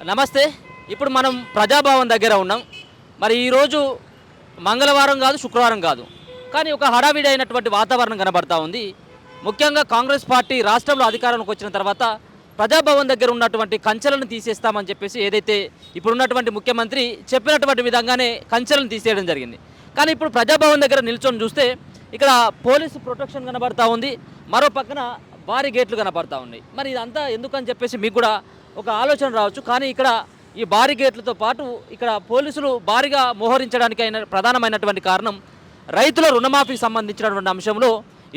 నమస్తే. ఇప్పుడు మనం ప్రజాభవన్ దగ్గర ఉన్నాం. మరి ఈరోజు మంగళవారం కాదు, శుక్రవారం కాదు, కానీ ఒక హడావిడి అయినటువంటి వాతావరణం కనబడతా ఉంది. ముఖ్యంగా కాంగ్రెస్ పార్టీ రాష్ట్రంలో అధికారంలోకి వచ్చిన తర్వాత ప్రజాభవన్ దగ్గర ఉన్నటువంటి కంచెలను తీసేస్తామని చెప్పేసి ఏదైతే ఇప్పుడున్నటువంటి ముఖ్యమంత్రి చెప్పినటువంటి విధంగానే కంచెలను తీసేయడం జరిగింది. కానీ ఇప్పుడు ప్రజాభవన్ దగ్గర నిల్చొని చూస్తే ఇక్కడ పోలీసు ప్రొటెక్షన్ కనబడతా ఉంది, మరో పక్కన భారీ గేట్లు కనబడతా ఉన్నాయి. మరి ఇదంతా ఎందుకని చెప్పేసి మీకు కూడా ఒక ఆలోచన రావచ్చు. కానీ ఇక్కడ ఈ భారీ గేట్లతో పాటు ఇక్కడ పోలీసులు భారీగా మోహరించడానికి అయిన ప్రధానమైనటువంటి కారణం రైతుల రుణమాఫీకి సంబంధించినటువంటి అంశంలో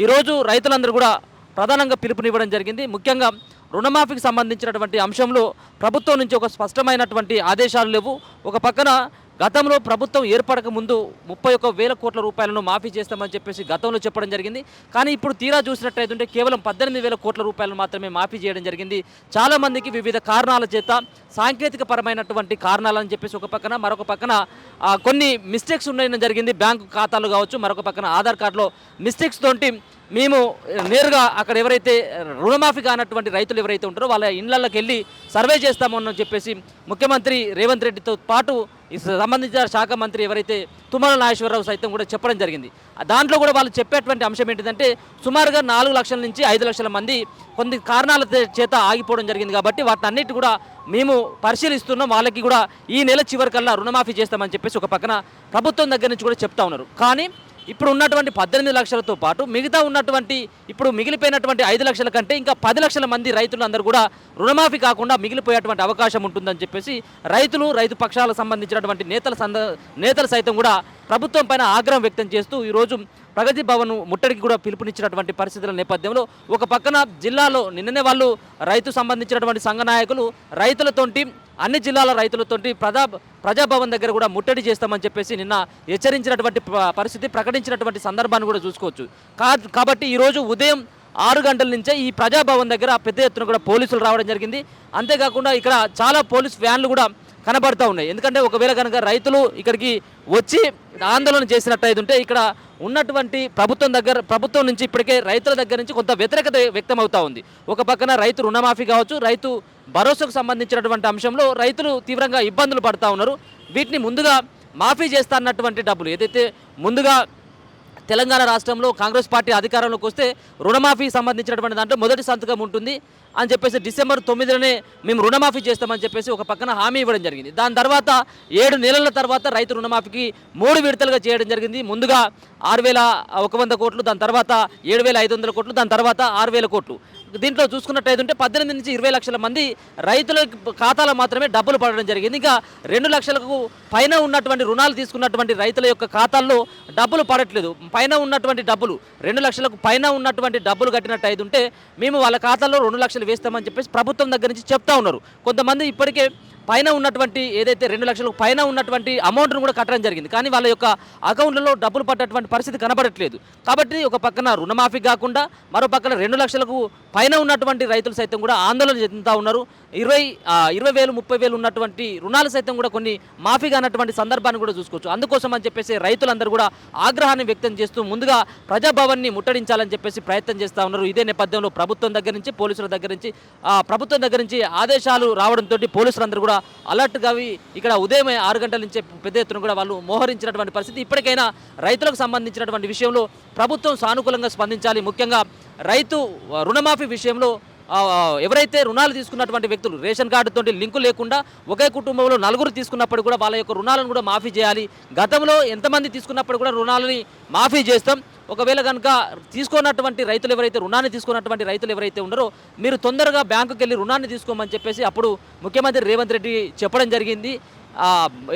ఈరోజు రైతులందరూ కూడా ప్రధానంగా పిలుపునివ్వడం జరిగింది. ముఖ్యంగా రుణమాఫీకి సంబంధించినటువంటి అంశంలో ప్రభుత్వం నుంచి ఒక స్పష్టమైనటువంటి ఆదేశాలు లేవు. ఒక పక్కన గతంలో ప్రభుత్వం ఏర్పడక ముందు 31,000 కోట్ల రూపాయలను మాఫీ చేస్తామని చెప్పేసి గతంలో చెప్పడం జరిగింది. కానీ ఇప్పుడు తీరా చూసినట్టయితే కేవలం 18,000 కోట్ల రూపాయలను మాత్రమే మాఫీ చేయడం జరిగింది. చాలామందికి వివిధ కారణాల చేత సాంకేతిక పరమైనటువంటి కారణాలని చెప్పేసి ఒక పక్కన, మరొక పక్కన కొన్ని మిస్టేక్స్ ఉండడం జరిగింది. బ్యాంకు ఖాతాలు కావచ్చు, మరొక పక్కన ఆధార్ కార్డులో మిస్టేక్స్ తోటి మేము నేరుగా అక్కడ ఎవరైతే రుణమాఫీ కానటువంటి రైతులు ఎవరైతే ఉంటారో వాళ్ళ ఇళ్లకి వెళ్ళి సర్వే చేస్తామని చెప్పేసి ముఖ్యమంత్రి రేవంత్ రెడ్డితో పాటు ఈ సంబంధించిన శాఖ మంత్రి ఎవరైతే తుమ్మల నాగేశ్వరరావు సైతం కూడా చెప్పడం జరిగింది. దాంట్లో కూడా వాళ్ళు చెప్పేటువంటి అంశం ఏంటిదంటే సుమారుగా 4 లక్షల నుంచి 5 లక్షల మంది కొన్ని కారణాల చేత ఆగిపోవడం జరిగింది. కాబట్టి వాటన్నిటి కూడా మేము పరిశీలిస్తున్నాం, వాళ్ళకి కూడా ఈ నెల చివరికల్లా రుణమాఫీ చేస్తామని చెప్పేసి ఒక పక్కన ప్రభుత్వం దగ్గర నుంచి కూడా చెప్తా ఉన్నారు. కానీ ఇప్పుడు ఉన్నటువంటి 18 లక్షలతో పాటు మిగతా ఉన్నటువంటి ఇప్పుడు మిగిలిపోయినటువంటి 5 లక్షల కంటే ఇంకా 10 లక్షల మంది రైతులందరూ కూడా రుణమాఫీ కాకుండా మిగిలిపోయేటువంటి అవకాశం ఉంటుందని చెప్పేసి రైతు పక్షాలకు సంబంధించినటువంటి నేతలు సైతం కూడా ప్రభుత్వం పైన ఆగ్రహం వ్యక్తం చేస్తూ ఈరోజు ప్రగతి భవన్ ముట్టడికి కూడా పిలుపునిచ్చినటువంటి పరిస్థితుల నేపథ్యంలో ఒక పక్కన జిల్లాలో నిన్ననే వాళ్ళు రైతు సంబంధించినటువంటి సంఘ నాయకులు రైతులతోటి అన్ని జిల్లాల రైతులతోటి ప్రజాభవన్ దగ్గర కూడా ముట్టడి చేస్తామని చెప్పేసి నిన్న హెచ్చరించినటువంటి పరిస్థితి, ప్రకటించినటువంటి సందర్భాన్ని కూడా చూసుకోవచ్చు. కాబట్టి ఈరోజు ఉదయం 6 గంటల నుంచే ఈ ప్రజాభవన్ దగ్గర పెద్ద ఎత్తున కూడా పోలీసులు రావడం జరిగింది. అంతేకాకుండా ఇక్కడ చాలా పోలీస్ వ్యాన్లు కూడా కనబడుతూ ఉన్నాయి. ఎందుకంటే ఒకవేళ కనుక రైతులు ఇక్కడికి వచ్చి ఆందోళన చేసినట్టయితే ఇక్కడ ఉన్నటువంటి ప్రభుత్వం నుంచి ఇప్పటికే రైతుల దగ్గర నుంచి కొంత వ్యతిరేకత వ్యక్తం అవుతూ ఉంది. ఒక పక్కన రైతు రుణమాఫీ కావచ్చు, రైతు భరోసాకు సంబంధించినటువంటి అంశంలో రైతులు తీవ్రంగా ఇబ్బందులు పడుతూ ఉన్నారు. వీటిని ముందుగా మాఫీ చేస్తా అన్నటువంటి డబ్బులు ఏదైతే ముందుగా తెలంగాణ రాష్ట్రంలో కాంగ్రెస్ పార్టీ అధికారంలోకి వస్తే రుణమాఫీ సంబంధించినటువంటి దాంట్లో మొదటి సంతకం ఉంటుంది అని చెప్పేసి December 9నే మేము రుణమాఫీ చేస్తామని చెప్పేసి ఒక పక్కన హామీ ఇవ్వడం జరిగింది. దాని తర్వాత 7 నెలల తర్వాత రైతు రుణమాఫీకి 3 విడతలుగా చేయడం జరిగింది. ముందుగా 6,100 కోట్లు, దాని తర్వాత 7,500 కోట్లు, దాని తర్వాత 6,000 కోట్లు. దీంట్లో చూసుకున్నట్టయితే 18 నుంచి 20 లక్షల మంది రైతుల ఖాతాలో మాత్రమే డబ్బులు పడడం జరిగింది. ఇంకా 2 లక్షలకు పైన ఉన్నటువంటి రుణాలు తీసుకున్నటువంటి రైతుల యొక్క ఖాతాల్లో డబ్బులు పడట్లేదు. పైన ఉన్నటువంటి డబ్బులు 2 లక్షలకు పైన ఉన్నటువంటి డబ్బులు కట్టినట్టయితే మేము వాళ్ళ ఖాతాల్లో 2 లక్షలు వేస్తామని చెప్పేసి ప్రభుత్వం దగ్గర నుంచి చెప్తా ఉన్నారు. కొంతమంది ఇప్పటికే పైన ఉన్నటువంటి ఏదైతే 2 లక్షలకు పైన ఉన్నటువంటి అమౌంట్ను కూడా కట్టడం జరిగింది. కానీ వాళ్ళ యొక్క అకౌంట్లలో డబ్బులు పడ్డటువంటి పరిస్థితి కనబడట్లేదు. కాబట్టి ఒక పక్కన రుణమాఫీ కాకుండా మరో పక్కన 2 లక్షలకు పైన ఉన్నటువంటి రైతులు సైతం కూడా ఆందోళన చెందుతూ ఉన్నారు. 20,000 30,000 ఉన్నటువంటి రుణాలు సైతం కూడా కొన్ని మాఫీ కానటువంటి సందర్భాన్ని కూడా చూసుకోవచ్చు. అందుకోసం అని చెప్పేసి రైతులందరూ కూడా ఆగ్రహాన్ని వ్యక్తం చేస్తూ ముందుగా ప్రజాభవన్ని ముట్టడించాలని చెప్పేసి ప్రయత్నం చేస్తూ ఉన్నారు. ఇదే నేపథ్యంలో ప్రభుత్వం దగ్గర నుంచి పోలీసుల దగ్గర నుంచి ప్రభుత్వం దగ్గర నుంచి ఆదేశాలు రావడంతో పోలీసులందరూ కూడా అలర్ట్గా ఇక్కడ ఉదయం 6 గంటల నుంచే పెద్ద ఎత్తున కూడా వాళ్ళు మోహరించినటువంటి పరిస్థితి. ఇప్పటికైనా రైతులకు సంబంధించినటువంటి విషయంలో ప్రభుత్వం సానుకూలంగా స్పందించాలి. ముఖ్యంగా రైతు రుణమాఫీ విషయంలో ఎవరైతే రుణాలు తీసుకున్నటువంటి వ్యక్తులు రేషన్ కార్డుతో లింకు లేకుండా ఒకే కుటుంబంలో 4 తీసుకున్నప్పుడు కూడా వాళ్ళ యొక్క రుణాలను కూడా మాఫీ చేయాలి. గతంలో ఎంతమంది తీసుకున్నప్పుడు కూడా రుణాలని మాఫీ చేస్తాం. ఒకవేళ కనుక తీసుకున్నటువంటి రైతులు ఎవరైతే ఉన్నారో మీరు తొందరగా బ్యాంకుకి వెళ్ళి రుణాన్ని తీసుకోమని చెప్పేసి అప్పుడు ముఖ్యమంత్రి రేవంత్ రెడ్డి చెప్పడం జరిగింది.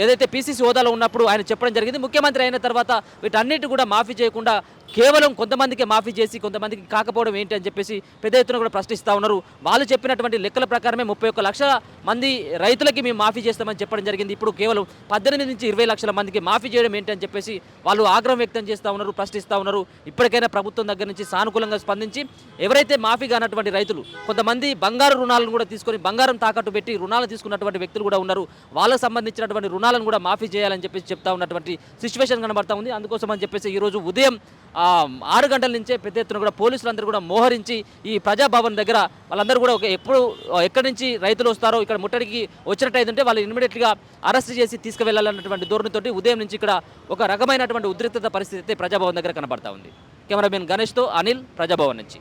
ఏదైతే పీసీసీ హోదాలో ఉన్నప్పుడు ఆయన చెప్పడం జరిగింది. ముఖ్యమంత్రి అయిన తర్వాత వీటన్నిటి కూడా మాఫీ చేయకుండా కేవలం కొంతమందికి మాఫీ చేసి కొంతమందికి కాకపోవడం ఏంటి అని చెప్పేసి పెద్ద ఎత్తున కూడా ప్రశ్నిస్తూ ఉన్నారు. వాళ్ళు చెప్పినటువంటి లెక్కల ప్రకారమే 31 లక్షల మంది రైతులకి మేము మాఫీ చేస్తామని చెప్పడం జరిగింది. ఇప్పుడు కేవలం 18 నుంచి 20 లక్షల మందికి మాఫీ చేయడం ఏంటి అని చెప్పేసి వాళ్ళు ఆగ్రహం వ్యక్తం చేస్తూ ఉన్నారు, ప్రశ్నిస్తూ ఉన్నారు. ఇప్పటికైనా ప్రభుత్వం దగ్గర నుంచి సానుకూలంగా స్పందించి ఎవరైతే మాఫీ కానటువంటి రైతులు కొంతమంది బంగారు రుణాలను కూడా తీసుకొని బంగారం తాకట్టు పెట్టి రుణాలు తీసుకున్నటువంటి వ్యక్తులు కూడా ఉన్నారు. వాళ్ళకు సంబంధించినటువంటి రుణాలను కూడా మాఫీ చేయాలని చెప్పేసి చెప్తా ఉన్నటువంటి సిచ్యువేషన్ కనబడతా ఉంది. అందుకోసం అని చెప్పేసి ఈరోజు ఉదయం 6 గంటల నుంచే పెద్ద ఎత్తున కూడా పోలీసులందరూ కూడా మోహరించి ఈ ప్రజాభవన్ దగ్గర వాళ్ళందరూ కూడా ఎక్కడి నుంచి రైతులు వస్తారో ఇక్కడ ముట్టడికి వచ్చినట్టయితే వాళ్ళు ఇమ్మీడియట్గా అరెస్ట్ చేసి తీసుకువెళ్ళాలన్నటువంటి ధోరణితోటి ఉదయం నుంచి ఇక్కడ ఒక రకమైనటువంటి ఉద్రిక్తత పరిస్థితి అయితే ప్రజాభవన్ దగ్గర కనబడతా ఉంది. కెమెరామెన్ గణేష్తో అనిల్, ప్రజాభవన్ నుంచి.